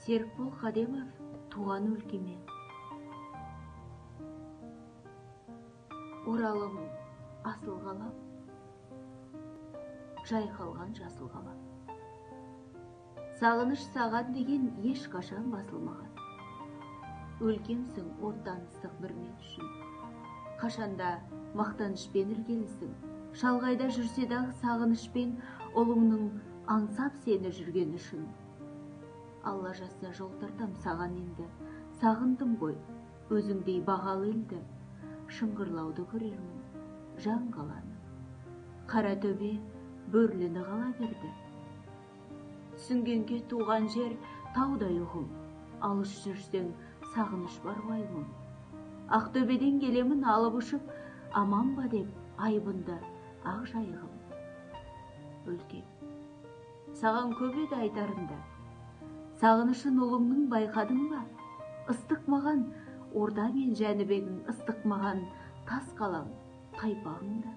Серікбол Қадемов туған өлкеме. Оралым асыл қалам, жайқалған жасыл қалам. Сағыныш саған деген ешқашан басылмаған. Өлкемсің оттан ыстық бір мен үшін. Қашанда мақтанышпен іргелісің. Шалғайда жүрседағы сағынышпен ұлыңның аңсап сені жүрген үшін. Алла жазса жол тартам саған енді. Сағындым ғой, өзіңдей бағалы елді. Шыңғырлауды көрермін, жан қаланы. Қара төбе бөрліні қала берді. Түсінгенге туған жер таудай ұғым. Алыс жүрсең сағыныш бар уайымым. Ақтөбеден келемін алып ұшып, аман ба деп айбынды ақ жайығым. Өлкем, саған көп еді айтарымда. Сағынышын ұлыңның байқадың ба? Ыстық маған орда мен Жәнібегің, ыстық маған тас қалам тайпағыңда.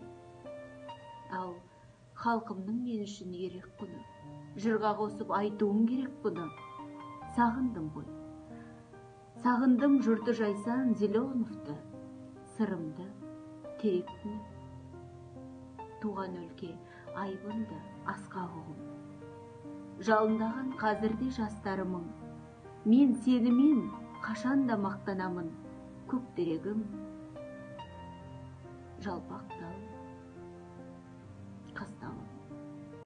Ал халқымның мен үшін ерек құны, жырға қосып айтуым керек бұны. Сағындым ғой. Сағындым жұрты жайсан Зеленовты, сырымды, теректіні. Туған өлке айбынды асқақ ұғым. Жалындаған қазірде жастарымың. Мен сенімен қашанда мақтанамын, көктерегім. Жалпақ